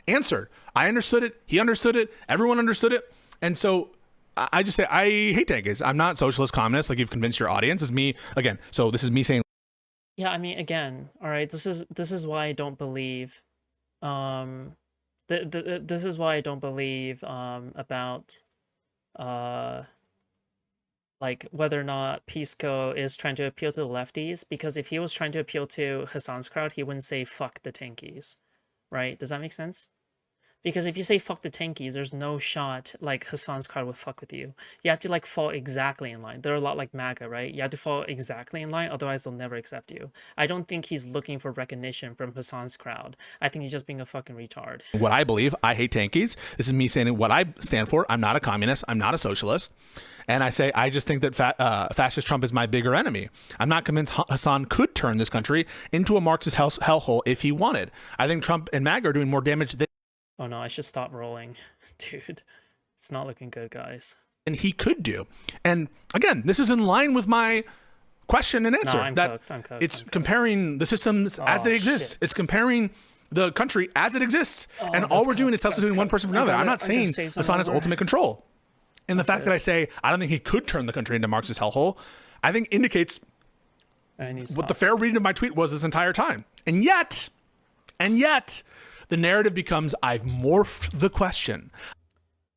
answered. I understood it. He understood it. Everyone understood it. And so I just say, I hate tankies. I'm not socialist communist. Like you've convinced your audience. It's me again. So this is me saying, Yeah, I mean, again, all right, this is why I don't believe, this is why I don't believe, about, uh, like whether or not Pisco is trying to appeal to the lefties, because if he was trying to appeal to Hasan's crowd, he wouldn't say fuck the tankies, right? Does that make sense? Because if you say fuck the tankies, there's no shot like Hasan's card would fuck with you. You have to like fall exactly in line. They're a lot like MAGA, right? You have to fall exactly in line, otherwise they'll never accept you. I don't think he's looking for recognition from Hasan's crowd. I think he's just being a fucking retard. what I believe. I hate tankies. This is me saying what I stand for. I'm not a communist. I'm not a socialist. And I say, I just think that fascist Trump is my bigger enemy. I'm not convinced Hasan could turn this country into a Marxist hellhole if he wanted. I think Trump and MAGA are doing more damage than Oh no, I should stop rolling. Dude, it's not looking good, guys. he could do. And again, this is in line with my question and answer. No, I'm cooked. I'm cooked. It's comparing the systems as they exist. Shit. It's comparing the country as it exists. And that's all we're doing cooked. is substituting one person for another. I'm not saying Hasan has ultimate control. And the fact that I say I don't think he could turn the country into Marxist hellhole, I think indicates what the fair reading of my tweet was this entire time. And yet, the narrative becomes I've morphed the question.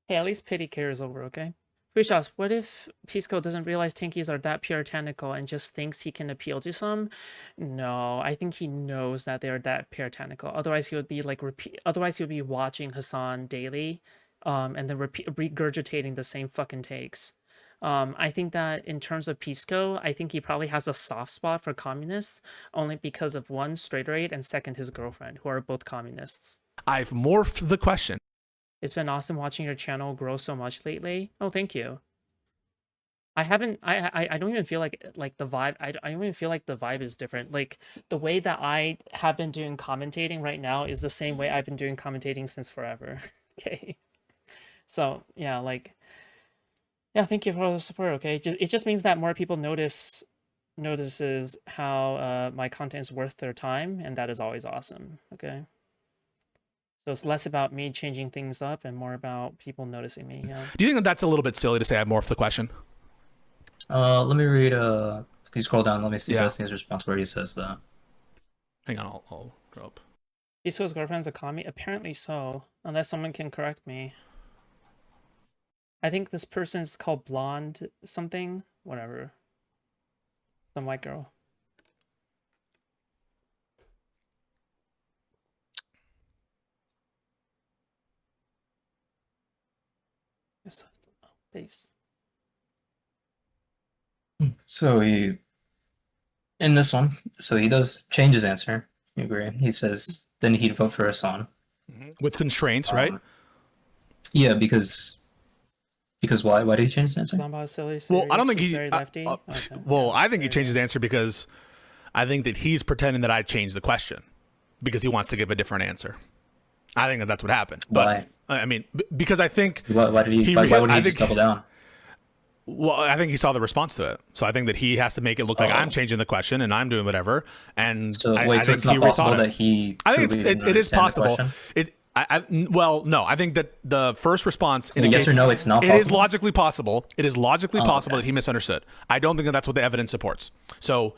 Hey, at least pity care is over, okay? Foodshops, what if Pisco doesn't realize tankies are that puritanical and just thinks he can appeal to some? No, I think he knows that they're that puritanical. Otherwise, he would be like otherwise he would be watching Hasan daily, and then regurgitating the same fucking takes. I think that in terms of Pisco, I think he probably has a soft spot for communists, only because of one, straight rate, and second, his girlfriend, who are both communists. I've morphed the question. It's been awesome watching your channel grow so much lately. Oh, thank you. I don't even feel like the vibe, I don't even feel like the vibe is different. Like the way that I have been doing commentating right now is the same way I've been doing commentating since forever. Okay. So yeah, like, yeah, thank you for all the support. Okay, it just means that more people notices how my content is worth their time, and that is always awesome. Okay, so it's less about me changing things up and more about people noticing me. Yeah. Do you think that that's a little bit silly to say I've morphed the question? Let me read. Can you scroll down? Let me see his response where he says that. Hang on, I'll go up. Pisco's girlfriend's a commie? Apparently so, unless someone can correct me. I think this person's called Blonde something. Whatever. Some white girl. Paste. So in this one, so he does change his answer. You agree? He says then he'd vote for Hasan. With constraints, right? Yeah, because why? Why did he change his answer? Well, I don't think he. Well, I think he changed his answer because I think that he's pretending that I changed the question because he wants to give a different answer. I think that that's what happened. But why? I mean, because I think why did he? Why wouldn't he just double down? Well, I think he saw the response to it, so I think that he has to make it look like I'm changing the question and I'm doing whatever. And so I so it's not possible that he. I think it is possible. Well, no, I think that the first response indicates yes or no, it's not possible. It is logically possible. It is logically possible that he misunderstood. I don't think that that's what the evidence supports. So,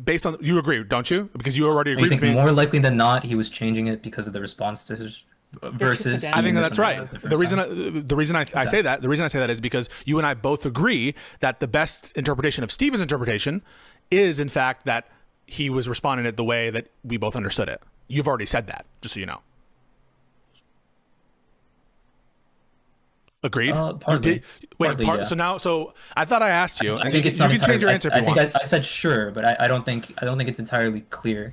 based on, you agree, don't you? Because you already agreed with me. More likely than not, he was changing it because of the response to his versus. I think that's right. The reason I say that is because you and I both agree that the best interpretation of Steven's interpretation is, in fact, that he was responding it the way that we both understood it. You've already said that, just so you know. Agreed. Partly. Yeah. So I thought I asked you. I think it's you not can change your answer if you want. I said sure, but I don't think it's entirely clear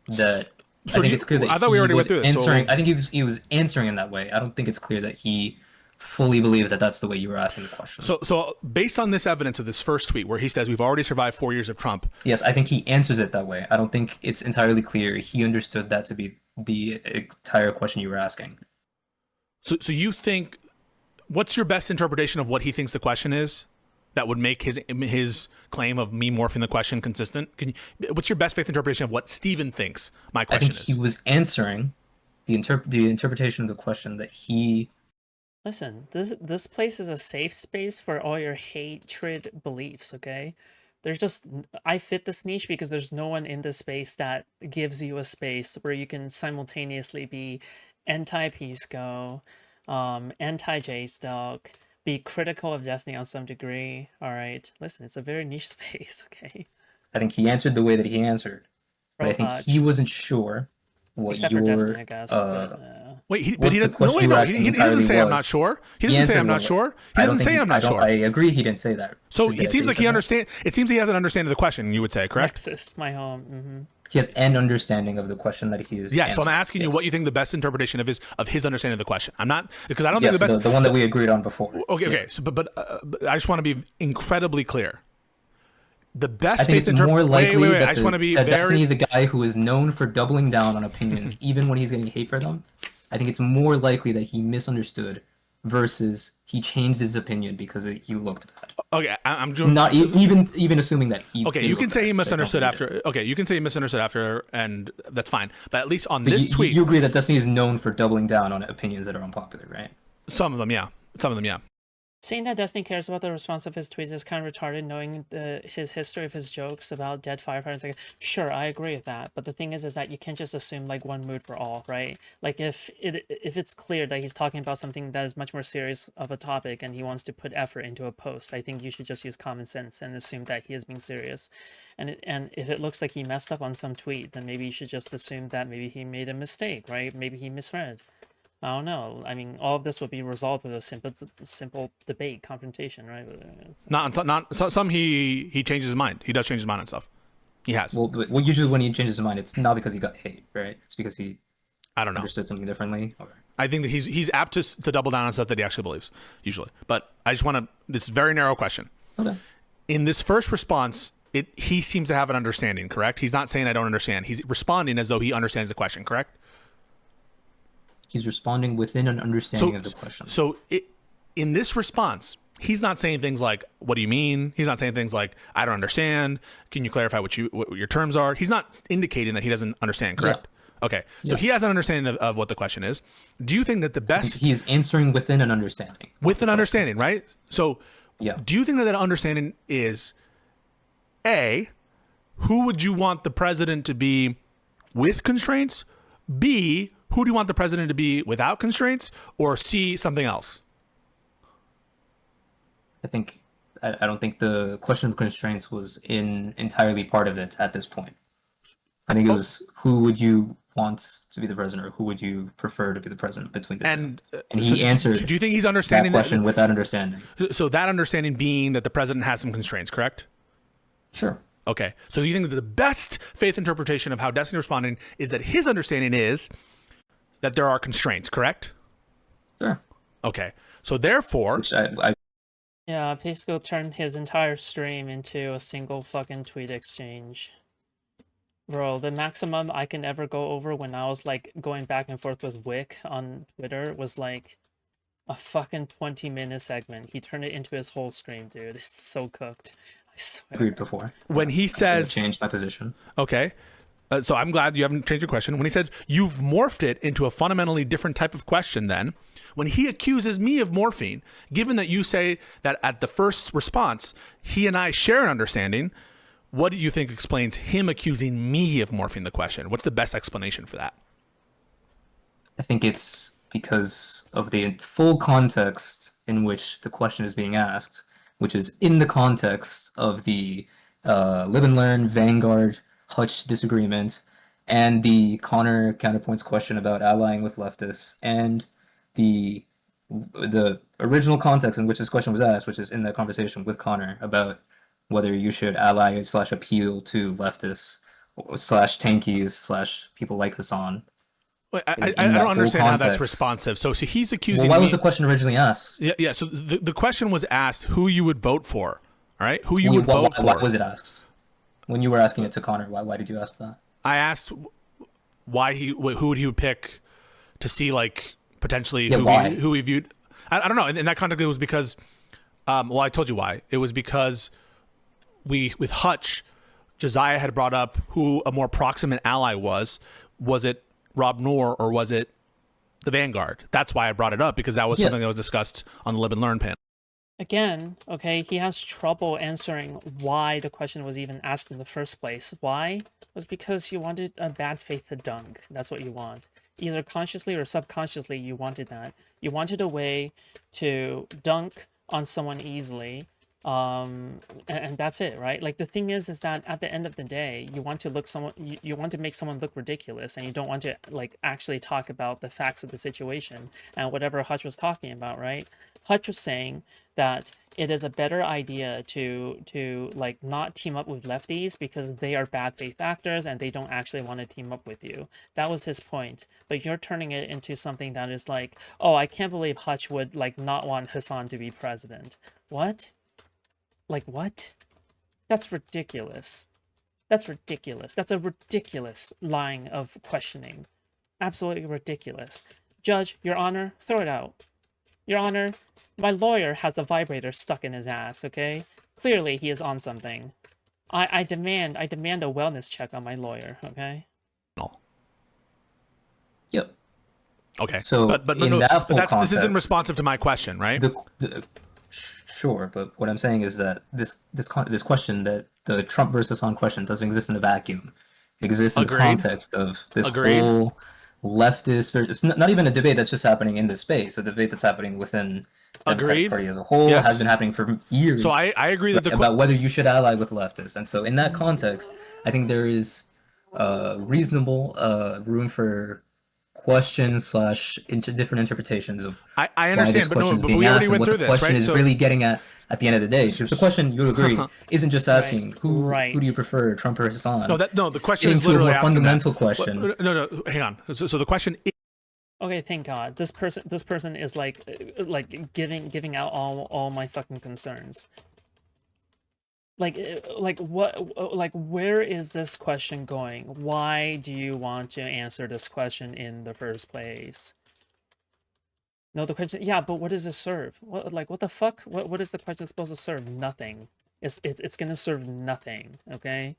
that. So I think it's clear that I thought we already went through this. Answering, I think he was answering in that way. I don't think it's clear that he fully believes that that's the way you were asking the question. So based on this evidence of this first tweet where he says we've already survived 4 years of Trump. Yes, I think he answers it that way. I don't think it's entirely clear he understood that to be the entire question you were asking. So you think, what's your best interpretation of what he thinks the question is that would make his claim of me morphing the question consistent? What's your best faith interpretation of what Steven thinks my question is? He was answering the interpretation of the question that he. Listen, this place is a safe space for all your hatred beliefs, okay? There's just I fit this niche because there's no one in this space that gives you a space where you can simultaneously be anti-Pisco, anti-J-Stock, be critical of Destiny on some degree. All right, listen, it's a very niche space, okay? I think he answered the way that he answered, but I think he wasn't sure what except your for Destiny, I guess. Wait, he doesn't. No, wait, no. He doesn't say I'm not sure. He doesn't say I'm not sure. He doesn't say I'm not sure. I agree. He didn't say that. So it seems like he understands. It seems he has an understanding of the question. You would say, correct? Nexus, my home. Mm-hmm. He has an understanding of the question that he is. Yeah. So I'm asking you what you think the best interpretation of his understanding of the question. I'm not because I don't think the best. The one that we agreed on before. Okay. Okay. So, but I just want to be incredibly clear. The best. I think it's more likely that I just want to be Destiny, the guy who is known for doubling down on opinions, even when he's getting hate for them. I think it's more likely that he misunderstood versus he changed his opinion because he looked bad. Okay, I'm not even assuming that he. Okay, you can say he misunderstood after. Okay, you can say he misunderstood after, and that's fine. But at least on this tweet, you agree that Destiny is known for doubling down on opinions that are unpopular, right? Some of them, yeah. Some of them, yeah. Saying that Destiny cares about the response of his tweets is kind of retarded, knowing his history of his jokes about dead firefighters. Like, sure, I agree with that, but the thing is that you can't just assume like one mood for all, right? Like if it's clear that he's talking about something that is much more serious of a topic and he wants to put effort into a post, I think you should just use common sense and assume that he is being serious. And if it looks like he messed up on some tweet, then maybe you should just assume that maybe he made a mistake, right? Maybe he misread. I don't know. I mean, all of this would be resolved with a simple debate, confrontation, right? Some he changes his mind. He does change his mind on stuff. He has. Well, usually when he changes his mind, it's not because he got hate, right? It's because he understood something differently. Okay. I think that he's apt to double down on stuff that he actually believes, usually. But I just want to. This very narrow question. Okay. In this first response, he seems to have an understanding. Correct? He's not saying I don't understand. He's responding as though he understands the question. Correct? He's responding within an understanding of the question. So in this response, he's not saying things like, what do you mean? He's not saying things like, I don't understand. Can you clarify what your terms are? He's not indicating that he doesn't understand, correct? Yeah. Okay. So he has an understanding of what the question is. Do you think that the best... He is answering within an understanding. With an understanding, right? So do you think that understanding is, A, who would you want the president to be with constraints? B, who do you want the president to be without constraints? Or C, something else? I don't think the question of constraints was entirely part of it at this point. I think it was who would you want to be the president, or who would you prefer to be the president between the two? And he answered. Do you think he's understanding that question with that understanding? So that understanding being that the president has some constraints, correct? Sure. Okay. So you think that the best faith interpretation of how Destiny responding is that his understanding is that there are constraints, correct? Sure. Okay. So therefore... Which I Yeah, Pisco turned his entire stream into a single fucking tweet exchange. Bro, the maximum I can ever go over when I was like going back and forth with Wick on Twitter was like a fucking 20-minute segment. He turned it into his whole stream, dude. It's so cooked. I swear. Agreed before. When he says... changed my position. Okay. So I'm glad you haven't changed your question. When he said you've morphed it into a fundamentally different type of question, then when he accuses me of morphine, given that you say that at the first response, he and I share an understanding, what do you think explains him accusing me of morphing the question? What's the best explanation for that? I think it's because of the full context in which the question is being asked, which is in the context of the live and learn, Vanguard, Hutch disagreement, and the Connor counterpoints question about allying with leftists, and the original context in which this question was asked, which is in the conversation with Connor about whether you should ally / appeal to leftists / tankies / people like Hasan. Wait, I don't understand how that's responsive. So he's accusing why was the question originally asked? Yeah. So the question was asked who you would vote for, all right? Who you would vote for. Why was it asked? When you were asking it to Connor, why did you ask that? I asked who would he would pick to see like potentially who he viewed. I don't know. In that context, it was because, I told you why. It was because with Hutch, Josiah had brought up who a more proximate ally was. Was it Rob Noor or was it the Vanguard? That's why I brought it up, because that was something that was discussed on the Live and Learn panel. Again, okay, he has trouble answering why the question was even asked in the first place. Why? It was because you wanted a bad faith to dunk. That's what you want. Either consciously or subconsciously, you wanted that. You wanted a way to dunk on someone easily, and that's it, right? Like, the thing is that at the end of the day, you want to you want to make someone look ridiculous, and you don't want to like actually talk about the facts of the situation and whatever Hutch was talking about, right? Hutch was saying that it is a better idea to like not team up with lefties because they are bad faith actors and they don't actually want to team up with you. That was his point. But you're turning it into something that is like, oh, I can't believe Hutch would like not want Hasan to be president. What? Like what? That's ridiculous. That's ridiculous. That's a ridiculous line of questioning. Absolutely ridiculous. Judge, Your Honor, throw it out. Your Honor, my lawyer has a vibrator stuck in his ass, okay? Clearly he is on something. I demand a wellness check on my lawyer, okay? No. Yep. Okay. So but in that full context, this isn't responsive to my question, right? Sure, but what I'm saying is that this question, that the Trump versus Hasan question, doesn't exist in a vacuum. It exists in the context of this whole leftist. It's not even a debate that's just happening in this space. A debate that's happening within the Democratic Party as a whole, has been happening for years. So I agree that about whether you should ally with leftists. And so in that context, I think there is reasonable room for questions / different interpretations of I understand, but we already went through this, right? What the question is really getting at the end of the day, because the question, you agree, isn't just asking who do you prefer, Trump or Hasan. No, the question is literally a more fundamental question. No, hang on. So the question is, okay, thank God. This person is like giving out all my fucking concerns. Like what, like where is this question going? Why do you want to answer this question in the first place? No, the question, yeah, but what does it serve? What the fuck? What is the question supposed to serve? Nothing. It's gonna serve nothing, okay?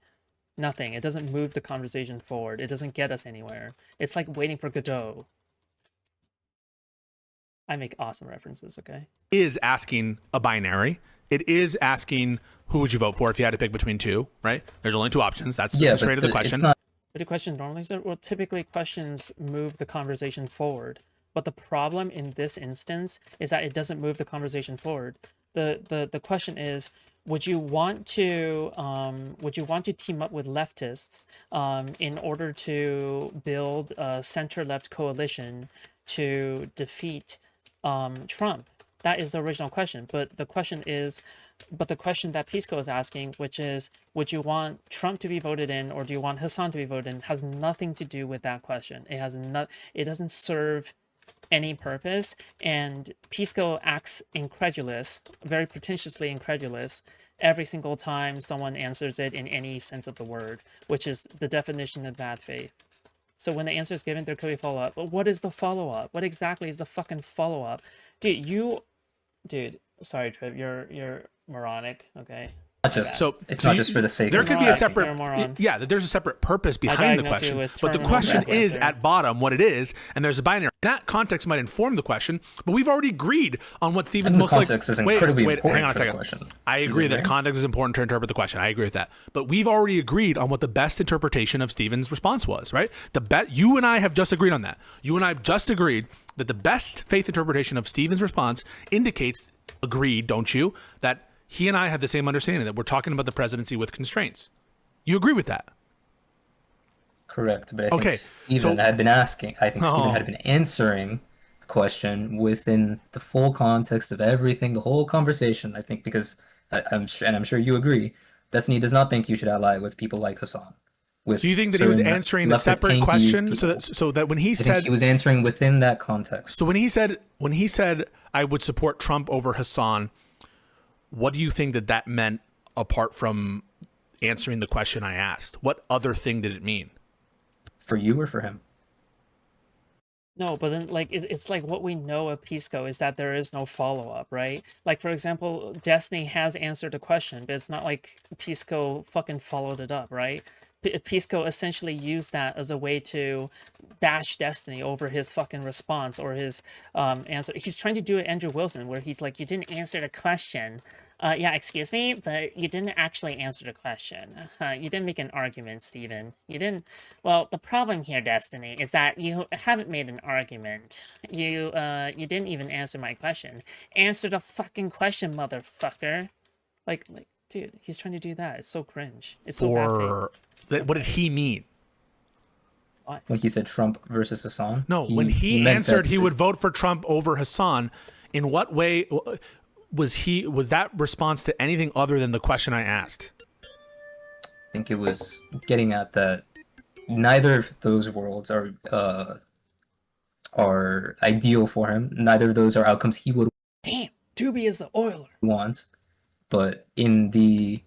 Nothing. It doesn't move the conversation forward. It doesn't get us anywhere. It's like waiting for Godot. I make awesome references, okay? Is asking a binary. It is asking who would you vote for if you had to pick between two, right? There's only two options. That's the straight of the question. But the question normally, well, typically questions move the conversation forward. But the problem in this instance is that it doesn't move the conversation forward. The question is, would you want to team up with leftists in order to build a center-left coalition to defeat Trump? That is the original question. But the question that Pisco is asking, which is, would you want Trump to be voted in or do you want Hasan to be voted in, has nothing to do with that question. It doesn't serve any purpose, and Pisco acts incredulous, very pretentiously incredulous, every single time someone answers it in any sense of the word, which is the definition of bad faith. So when the answer is given, there could be follow-up. But what is the follow-up? What exactly is the fucking follow-up? Dude, sorry, Triv, you're moronic, okay? It's not just for the sake. There could be a separate, there's a separate purpose behind the question, but the question is at bottom what it is, and there's a binary. That context might inform the question, but we've already agreed on what Stephen's most like. Context is incredibly important. Hang on a second. Question. I agree that context is important to interpret the question. I agree with that, but we've already agreed on what the best interpretation of Stephen's response was, right? You and I have just agreed on that. You and I have just agreed that the best faith interpretation of Stephen's response indicates, agreed, don't you, that he and I have the same understanding that we're talking about the presidency with constraints. You agree with that? Correct, but I think Stephen had been asking. I think Stephen had been answering the question within the full context of everything, the whole conversation. I think because I'm sure you agree, Destiny does not think you should ally with people like Hasan. Do you think that he was answering a separate question? So that when he said he was answering within that context. So when he said I would support Trump over Hasan, what do you think that meant apart from answering the question I asked? What other thing did it mean? For you or for him? No, but then like it's like what we know of Pisco is that there is no follow-up, right? Like, for example, Destiny has answered a question, but it's not like Pisco fucking followed it up, right? Pisco essentially used that as a way to bash Destiny over his fucking response or his answer. He's trying to do it Andrew Wilson, where he's like, you didn't answer the question. Yeah, excuse me, but you didn't actually answer the question. You didn't make an argument, Steven. You didn't... Well, the problem here, Destiny, is that you haven't made an argument. You didn't even answer my question. Answer the fucking question, motherfucker. Like, dude, he's trying to do that. It's so cringe. It's so bad. What did he mean? When he said Trump versus Hasan? No, when he answered he would vote for Trump over Hasan, in what way was that response to anything other than the question I asked? I think it was getting at that neither of those worlds are ideal for him. Neither of those are outcomes he would dubious Oiler want. But in the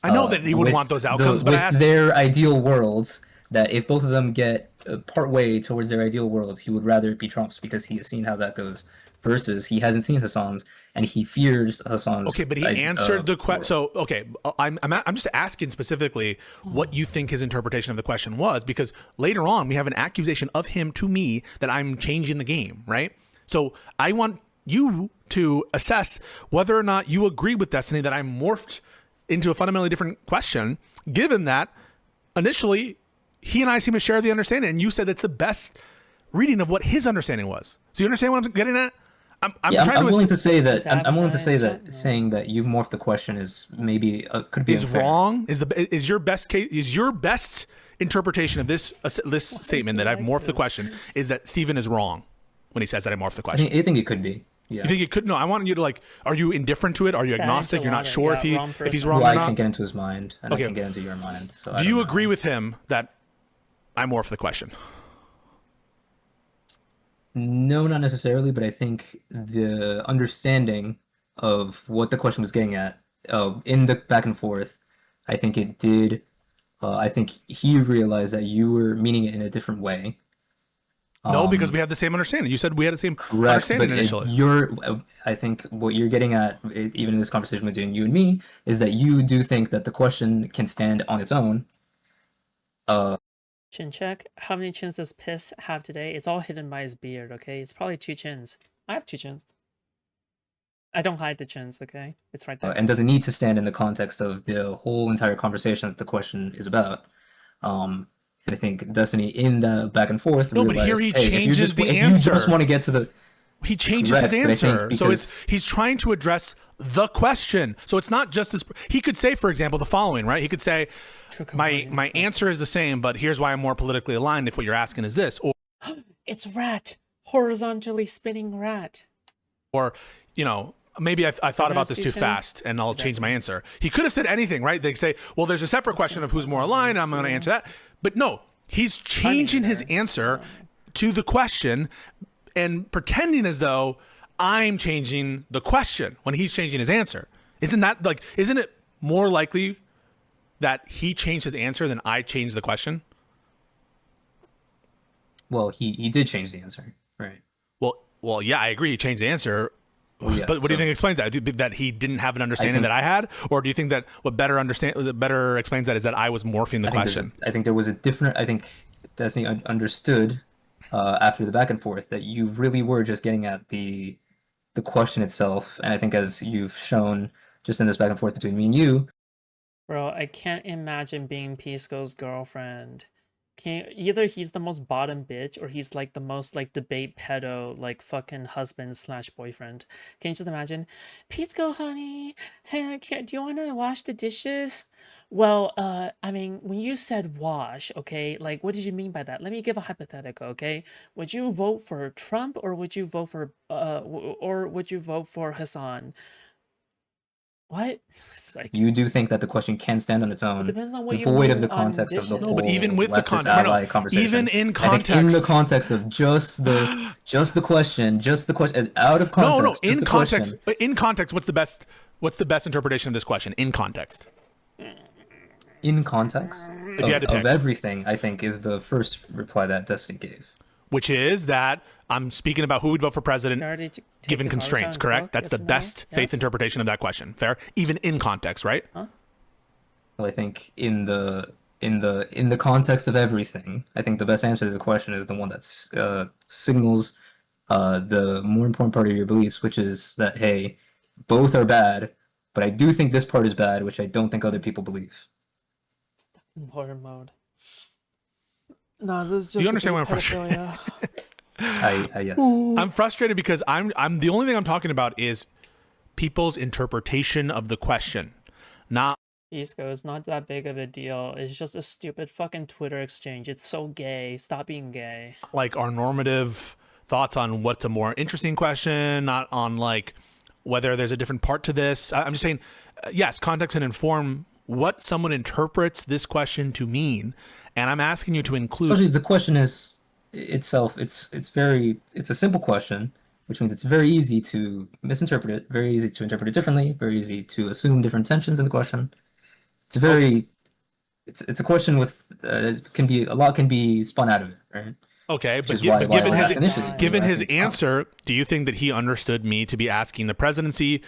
I know that he wouldn't want those outcomes, but with their ideal worlds, that if both of them get part way towards their ideal worlds, he would rather it be Trump's because he has seen how that goes. Versus he hasn't seen Hasan's and he fears Hasan's. Okay, but he answered the question. So okay, I'm just asking specifically what you think his interpretation of the question was, because later on we have an accusation of him to me that I'm changing the game, right? So I want you to assess whether or not you agree with Destiny that I morphed into a fundamentally different question, given that initially he and I seem to share the understanding, and you said that's the best reading of what his understanding was. So you understand what I'm getting at? I'm willing to say that saying that you've morphed the question is maybe could be unfair. Wrong. Is your best case? Is your best interpretation of this statement that I've morphed the question is that Steven is wrong when he says that I morphed the question? I think it could be. Yeah. You think it could? No, I want you to are you indifferent to it? Are you agnostic? You're not sure if he's wrong or not? I can't get into his mind, and I can get into your mind. So do you agree with him that I morphed the question? No, not necessarily, but I think the understanding of what the question was getting at in the back and forth, I think it did. I think he realized that you were meaning it in a different way. No, because we had the same understanding. You said we had the same understanding initially. I think what you're getting at, even in this conversation between you and me, is that you do think that the question can stand on its own. Chin check. How many chins does Piss have today? It's all hidden by his beard, okay? It's probably 2 chins. I have 2 chins. I don't hide the chins, okay? It's right there. And doesn't need to stand in the context of the whole entire conversation that the question is about. And I think Destiny in the back and forth. No, but here he changes the answer. You just want to get to the. He changes his answer. So he's trying to address the question. So it's not just as he could say, for example, the following, right? He could say, my answer is the same, but here's why I'm more politically aligned if what you're asking is this. Or it's rat. Horizontally spinning rat. Or, maybe I thought about this too fast and I'll change my answer. He could have said anything, right? They say, well, there's a separate question of who's more aligned. I'm going to answer that. But no, he's changing his answer to the question and pretending as though I'm changing the question when he's changing his answer. Isn't it more likely that he changed his answer than I changed the question? Well, he did change the answer, right? Well, yeah, I agree. He changed the answer. But what do you think explains that? That he didn't have an understanding that I had? Or do you think that what better explains that is that I was morphing the question? I think there was a different... I think Destiny understood after the back and forth that you really were just getting at the question itself. And I think as you've shown just in this back and forth between me and you... Bro, I can't imagine being Pisco's girlfriend. Either he's the most bottom bitch or he's like the most like debate pedo like fucking husband / boyfriend. Can you just imagine? Pisco, honey, hey, do you want to wash the dishes? Well, I mean, when you said wash, okay, like what did you mean by that? Let me give a hypothetical, okay? Would you vote for Trump or would you vote for Hasan? What? Like, you do think that the question can stand on its own, depends on what devoid of the context of the whole but even with the context, even in context, in the context of just the question, out of context. In context, in context, what's the best interpretation of this question? In context. In context of everything, I think is the first reply that Destiny gave, which is that I'm speaking about who would vote for president given constraints, correct? That's the best faith interpretation of that question. Fair? Even in context, right? Well, I think in the in the context of everything, I think the best answer to the question is the one that signals the more important part of your beliefs, which is that, hey, both are bad, but I do think this part is bad, which I don't think other people believe. Important mode. No, this is just. Do you understand why I'm frustrated? I yes. I'm frustrated because I'm the only thing I'm talking about is people's interpretation of the question, not. Pisco, it's not that big of a deal. It's just a stupid fucking Twitter exchange. It's so gay. Stop being gay. Like our normative thoughts on what's a more interesting question, not on like whether there's a different part to this. I'm just saying, yes, context and inform what someone interprets this question to mean. And I'm asking you to include. Actually, the question is itself. It's a simple question, which means it's very easy to misinterpret it, very easy to interpret it differently, very easy to assume different tensions in the question. It's it's a question with a lot can be spun out of it, right? Okay, but given his answer, do you think that he understood me to be asking the presidency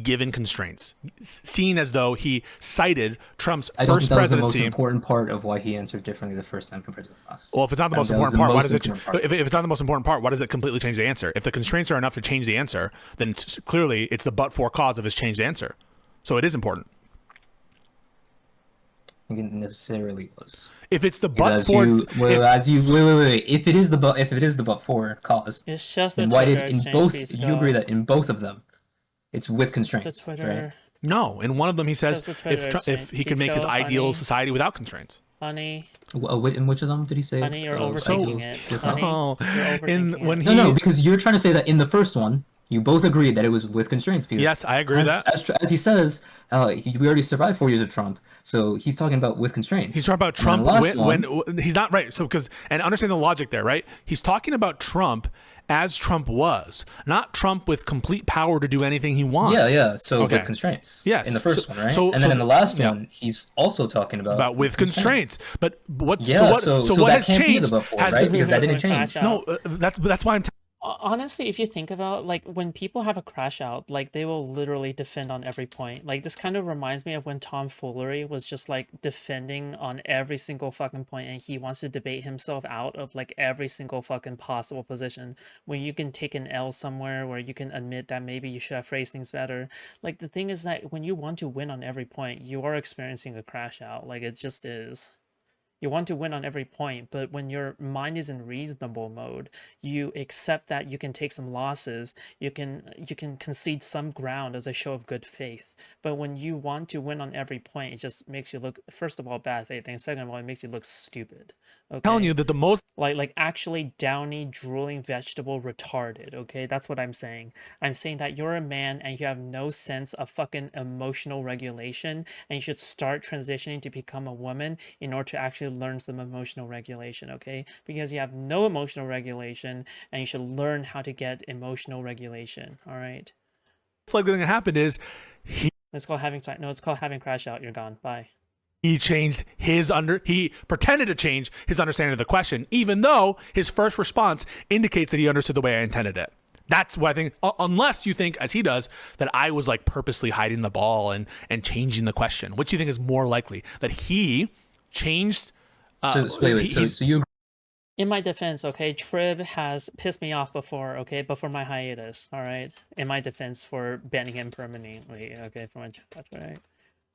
given constraints, seen as though he cited Trump's first presidency? I don't think that was the most important part of why he answered differently the first time compared to the last. Well, if it's not the most important part, why does it? If it's not the most important part, why does it completely change the answer? If the constraints are enough to change the answer, then clearly it's the but-for cause of his changed answer. So it is important. I think it necessarily was. If it's the but for, wait. If it is the but for cause, it's just then why did in both? You agree that in both of them, it's with constraints, right? No, in one of them he says if he could make his ideal society without constraints. Honey. In which of them did he say? Honey, you're overthinking it. Honey, you're overthinking it. No, because you're trying to say that in the first one, you both agreed that it was with constraints. Because yes, I agree with that. As he says, we already survived 4 years of Trump, so he's talking about with constraints. He's talking about Trump when he's not right. So and understand the logic there, right? He's talking about Trump as Trump was, not Trump with complete power to do anything he wants. Yeah. So with constraints. Yes. In the first one, right? And then in the last one, he's also talking about with constraints. But what? Yeah. So what has changed? Right? Because that didn't change. No, that's why I'm. Honestly, if you think about like when people have a crash out, like they will literally defend on every point. Like this kind of reminds me of when tomfoolery was just like defending on every single fucking point, and he wants to debate himself out of like every single fucking possible position. When you can take an L somewhere where you can admit that maybe you should have phrased things better. Like the thing is that when you want to win on every point, you are experiencing a crash out. Like it just is. You want to win on every point, but when your mind is in reasonable mode, you accept that you can take some losses, you can concede some ground as a show of good faith. But when you want to win on every point, it just makes you look, first of all, bad faith, and second of all, it makes you look stupid. Okay? I'm telling you that the most like actually downy, drooling, vegetable retarded, okay? That's what I'm saying. I'm saying that you're a man and you have no sense of fucking emotional regulation, and you should start transitioning to become a woman in order to actually learn some emotional regulation, okay? Because you have no emotional regulation, and you should learn how to get emotional regulation, all right? What's likely going to happen is it's called having crash out. You're gone. Bye. He pretended to change his understanding of the question, even though his first response indicates that he understood the way I intended it. That's what I think, unless you think, as he does, that I was like purposely hiding the ball and changing the question. Which do you think is more likely? That he changed... So you... In my defense, okay, Trib has pissed me off before, okay, before my hiatus, all right? In my defense for banning him permanently, okay, from my chat, right?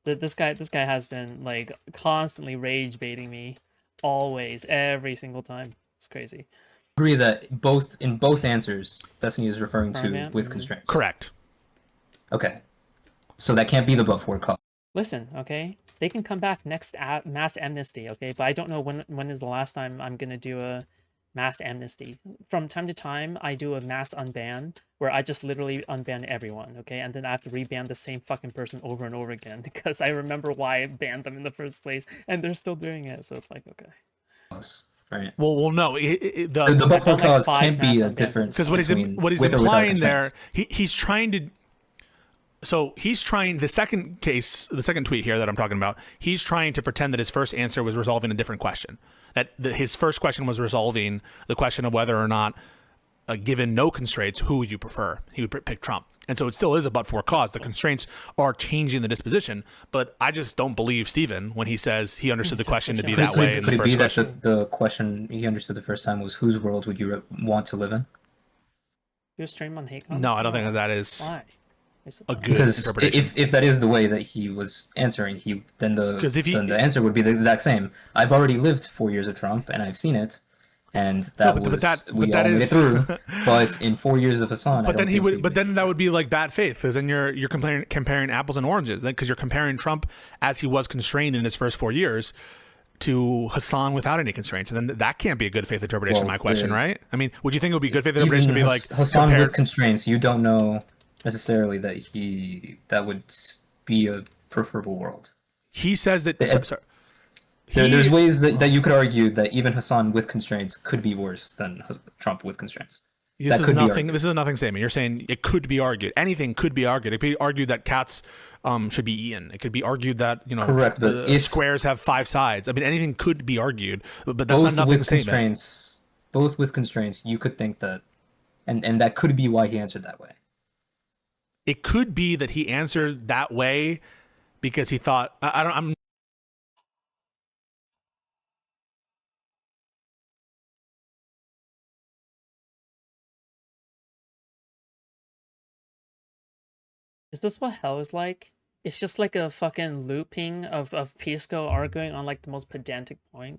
This guy has been like constantly rage baiting me, always, every single time. It's crazy. Agree that in both answers, Destiny is referring to with constraints. Correct. Okay, so that can't be the but-for cause. Listen, okay, they can come back next mass amnesty, okay, but I don't know when is the last time I'm gonna do a mass amnesty. From time to time, I do a mass unban where I just literally unban everyone, okay? And then I have to reban the same fucking person over and over again because I remember why I banned them in the first place, and they're still doing it. So it's like, okay. Right. Well, no. The but-for cause can't be a difference because what he's implying there, he's trying to. So he's trying the second tweet here that I'm talking about. He's trying to pretend that his first answer was resolving a different question. That his first question was resolving the question of whether or not given no constraints, who would you prefer? He would pick Trump. And so it still is a but-for cause. The constraints are changing the disposition, but I just don't believe Stephen when he says he understood the question to be that way in the first question. Could it be that the question he understood the first time was, whose world would you want to live in? You stream on hate comments? No, I don't think that is Why? a good interpretation. If that is the way that he was answering, then the answer would be the exact same. I've already lived 4 years of Trump, and I've seen it. And we all made it through. But in 4 years of Hasan, then that would be like bad faith, because then you're comparing apples and oranges, because you're comparing Trump as he was constrained in his first 4 years to Hasan without any constraints, and then that can't be a good faith interpretation. Of my question, right? I mean, would you think it would be good faith interpretation to be like Hasan with constraints? You don't know necessarily that would be a preferable world. He says that. There's ways that you could argue that even Hasan with constraints could be worse than Trump with constraints. This is a nothing statement. You're saying it could be argued. Anything could be argued. It could be argued that cats should be eaten. It could be argued that correct, but squares have 5 sides. I mean, anything could be argued, but that's not nothing statement. Both with constraints, you could think that, and that could be why he answered that way. It could be that he answered that way because he thought Is this what hell is like? It's just like a fucking looping of Pisco arguing on like the most pedantic points.